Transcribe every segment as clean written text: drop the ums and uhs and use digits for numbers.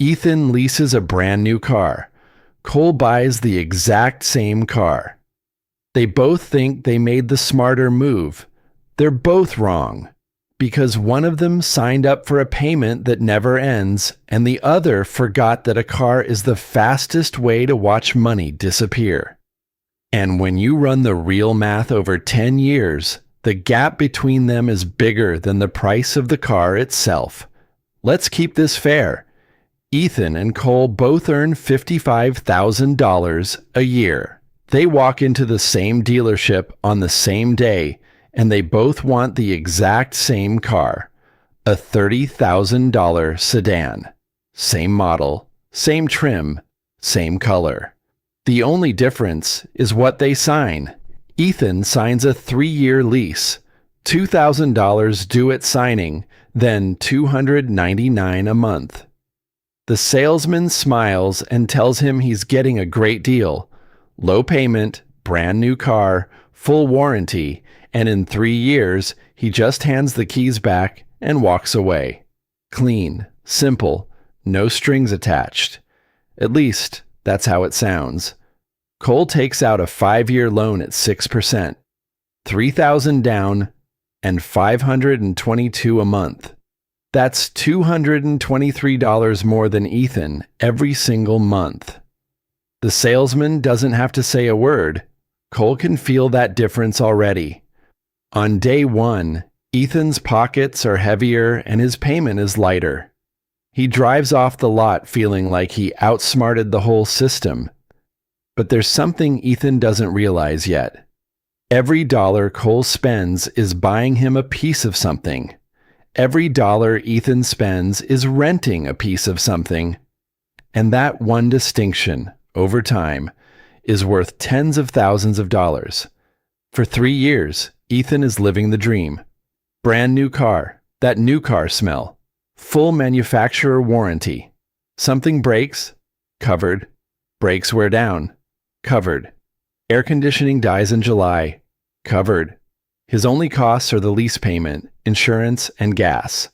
Ethan leases a brand new car. Cole buys the exact same car. They both think they made the smarter move. They're both wrong, because one of them signed up for a payment that never ends, and the other forgot that a car is the fastest way to watch money disappear. And when you run the real math over 10 years, the gap between them is bigger than the price of the car itself. Let's keep this fair. Ethan and Cole both earn $55,000 a year. They walk into the same dealership on the same day, and they both want the exact same car, a $30,000 sedan. Same model, same trim, same color. The only difference is what they sign. Ethan signs a 3-year lease, $2,000 due at signing, then $299 a month. The salesman smiles and tells him he's getting a great deal. Low payment, brand new car, full warranty, and in 3 years, he just hands the keys back and walks away. Clean, simple, no strings attached. At least, that's how it sounds. Cole takes out a 5-year loan at 6%, $3,000 down, and $522 a month. That's $223 more than Ethan every single month. The salesman doesn't have to say a word. Cole can feel that difference already. On day 1, Ethan's pockets are heavier and his payment is lighter. He drives off the lot feeling like he outsmarted the whole system. But there's something Ethan doesn't realize yet. Every dollar Cole spends is buying him a piece of something. Every dollar Ethan spends is renting a piece of something. And that one distinction, over time, is worth tens of thousands of dollars. For 3 years, Ethan is living the dream. Brand new car, that new car smell, full manufacturer warranty. Something breaks, covered. Brakes wear down, covered. Air conditioning dies in July, covered. His only costs are the lease payment, insurance, and gas.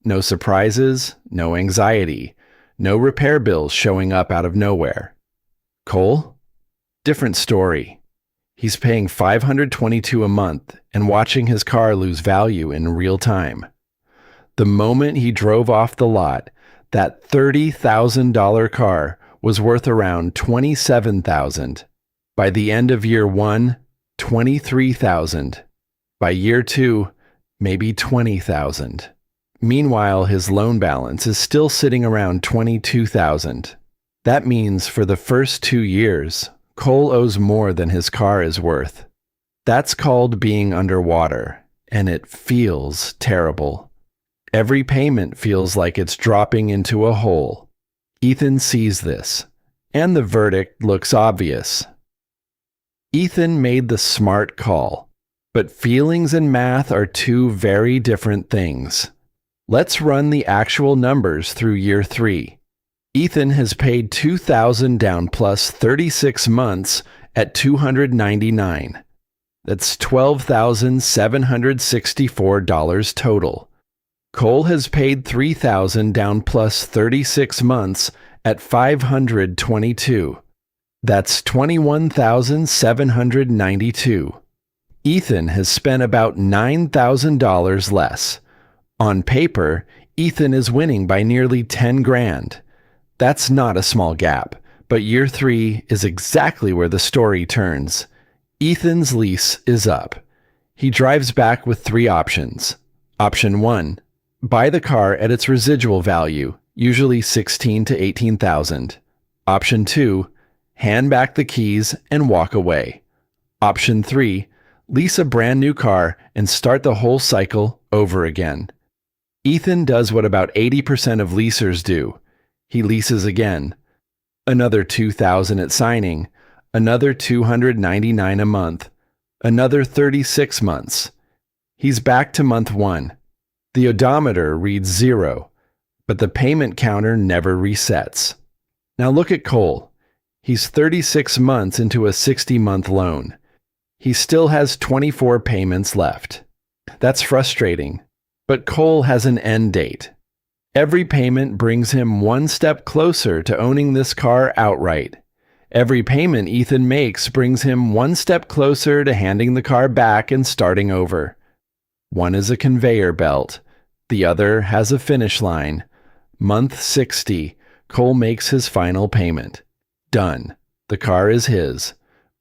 No surprises, no anxiety, no repair bills showing up out of nowhere. Cole? Different story. He's paying $522 a month and watching his car lose value in real time. The moment he drove off the lot, that $30,000 car was worth around $27,000. By the end of year 1, $23,000. By year 2, maybe $20,000. Meanwhile, his loan balance is still sitting around $22,000. That means for the first 2 years, Cole owes more than his car is worth. That's called being underwater, and it feels terrible. Every payment feels like it's dropping into a hole. Ethan sees this, and the verdict looks obvious. Ethan made the smart call. But feelings and math are two very different things. Let's run the actual numbers through year 3. Ethan has paid $2,000 down plus 36 months at $299. That's $12,764 total. Cole has paid $3,000 down plus 36 months at $522. That's $21,792. Ethan has spent about $9,000 less. On paper, Ethan is winning by nearly $10,000. That's not a small gap, but year 3 is exactly where the story turns. Ethan's lease is up. He drives back with 3 options. Option 1, buy the car at its residual value, usually $16,000 to $18,000. Option 2, hand back the keys and walk away. Option 3, lease a brand new car and start the whole cycle over again. Ethan does what about 80% of leasers do. He leases again. Another $2,000 at signing, another $299 a month, another 36 months. He's back to month 1. The odometer reads 0, but the payment counter never resets. Now look at Cole. He's 36 months into a 60-month loan. He still has 24 payments left. That's frustrating, but Cole has an end date. Every payment brings him one step closer to owning this car outright. Every payment Ethan makes brings him one step closer to handing the car back and starting over. One is a conveyor belt. The other has a finish line. Month 60, Cole makes his final payment. Done. The car is his.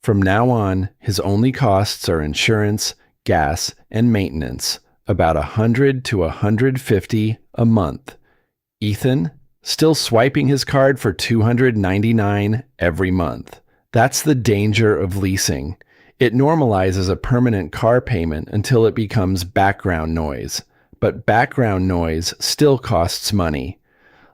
From now on, his only costs are insurance, gas, and maintenance, about $100 to $150 a month. Ethan, still swiping his card for $299 every month. That's the danger of leasing. It normalizes a permanent car payment until it becomes background noise. But background noise still costs money.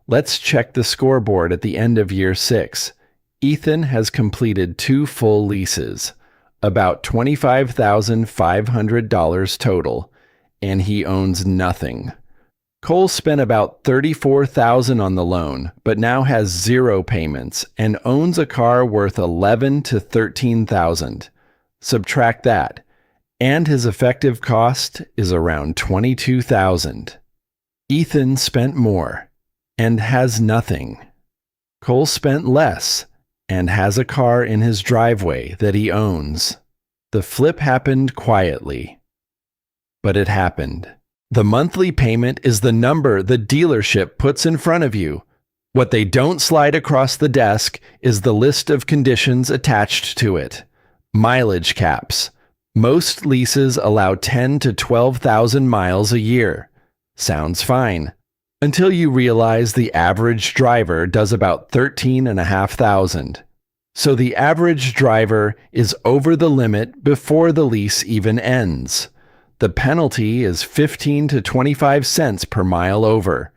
Let's check the scoreboard at the end of year 6. Ethan has completed 2 full leases, about $25,500 total, and he owns nothing. Cole spent about $34,000 on the loan, but now has 0 payments and owns a car worth $11,000 to $13,000. Subtract that, and his effective cost is around $22,000. Ethan spent more and has nothing. Cole spent less and has a car in his driveway that he owns. The flip happened quietly, but it happened. The monthly payment is the number the dealership puts in front of you. What they don't slide across the desk is the list of conditions attached to it. Mileage caps. Most leases allow 10 to 12,000 miles a year. Sounds fine. Until you realize the average driver does about 13,500. So the average driver is over the limit before the lease even ends. The penalty is 15 to 25 cents per mile over.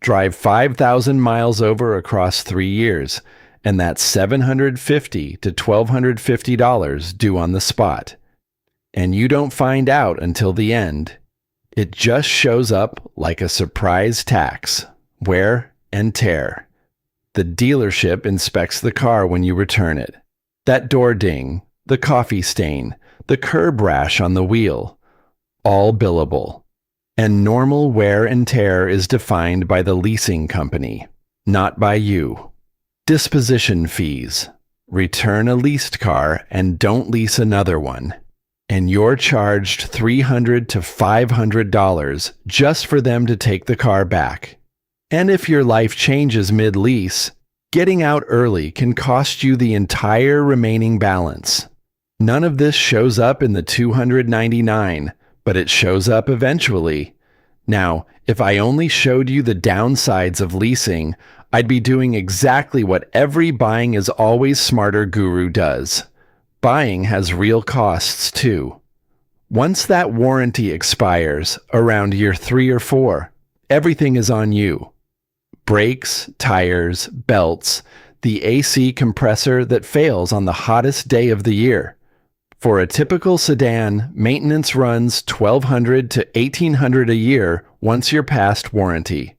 Drive 5,000 miles over across 3 years, and that's $750 to $1,250 due on the spot. And you don't find out until the end. It just shows up like a surprise tax. Wear and tear. The dealership inspects the car when you return it. That door ding, the coffee stain, the curb rash on the wheel. All billable. And normal wear and tear is defined by the leasing company, not by you. Disposition fees. Return a leased car and don't lease another one. And you're charged $300 to $500 just for them to take the car back. And if your life changes mid-lease, getting out early can cost you the entire remaining balance. None of this shows up in the $299, but it shows up eventually. Now, if I only showed you the downsides of leasing, I'd be doing exactly what every buying is always smarter guru does. Buying has real costs too. Once that warranty expires, around year 3 or 4, everything is on you. Brakes, tires, belts, the AC compressor that fails on the hottest day of the year. For a typical sedan, maintenance runs $1,200 to $1,800 a year once you're past warranty.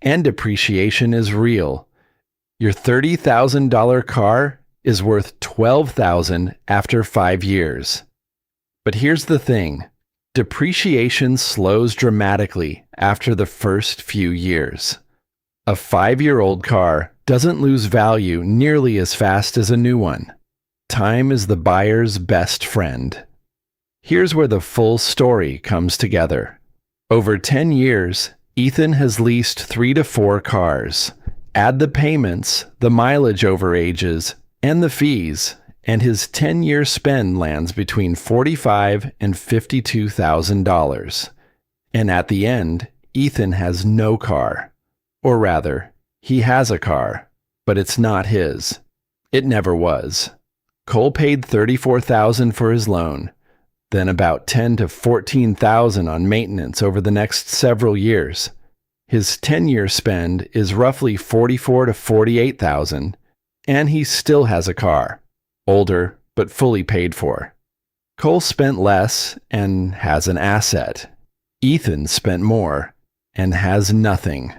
And depreciation is real. Your $30,000 car is worth $12,000 after 5 years. But here's the thing. Depreciation slows dramatically after the first few years. A 5-year-old car doesn't lose value nearly as fast as a new one. Time is the buyer's best friend. Here's where the full story comes together. Over 10 years, Ethan has leased 3 to 4 cars. Add the payments, the mileage overages, and the fees, and his 10-year spend lands between $45,000 and $52,000. And at the end, Ethan has no car. Or rather, he has a car, but it's not his. It never was. Cole paid $34,000 for his loan, then about $10,000 to $14,000 on maintenance over the next several years. His 10-year spend is roughly $44,000 to $48,000, and he still has a car, older but fully paid for. Cole spent less and has an asset. Ethan spent more and has nothing.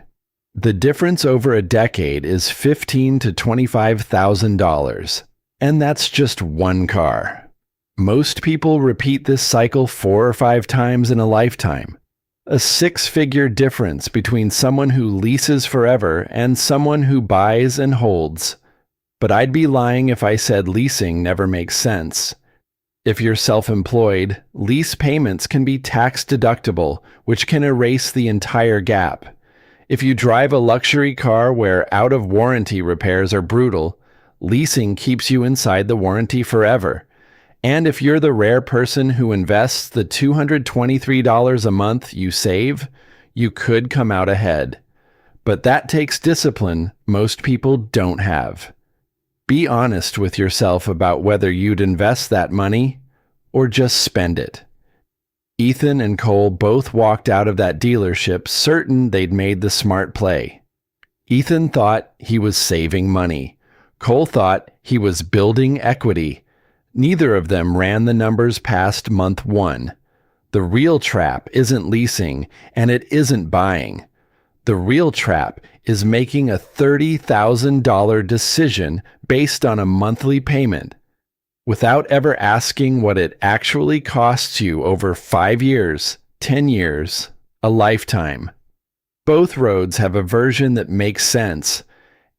The difference over a decade is $15,000 to $25,000, and that's just one car. Most people repeat this cycle 4 or 5 times in a lifetime. A six-figure difference between someone who leases forever and someone who buys and holds. But I'd be lying if I said leasing never makes sense. If you're self-employed, lease payments can be tax deductible, which can erase the entire gap. If you drive a luxury car where out-of-warranty repairs are brutal, leasing keeps you inside the warranty forever. And if you're the rare person who invests the $223 a month you save, you could come out ahead. But that takes discipline most people don't have. Be honest with yourself about whether you'd invest that money or just spend it. Ethan and Cole both walked out of that dealership certain they'd made the smart play. Ethan thought he was saving money. Cole thought he was building equity. Neither of them ran the numbers past month one. The real trap isn't leasing, and it isn't buying. The real trap is making a $30,000 decision based on a monthly payment, without ever asking what it actually costs you over 5 years, 10 years, a lifetime. Both roads have a version that makes sense,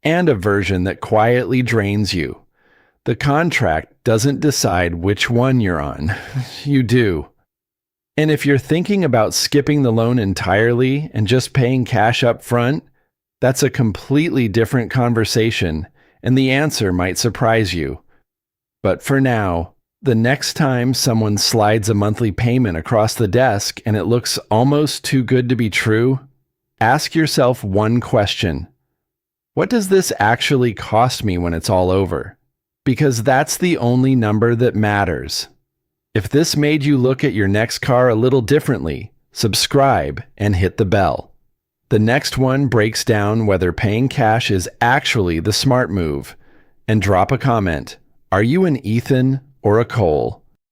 and a version that quietly drains you. The contract doesn't decide which one you're on. You do. And if you're thinking about skipping the loan entirely and just paying cash up front, that's a completely different conversation, and the answer might surprise you. But for now, the next time someone slides a monthly payment across the desk and it looks almost too good to be true, ask yourself one question. What does this actually cost me when it's all over? Because that's the only number that matters. If this made you look at your next car a little differently, subscribe and hit the bell. The next one breaks down whether paying cash is actually the smart move. And drop a comment. Are you an Ethan or a Cole?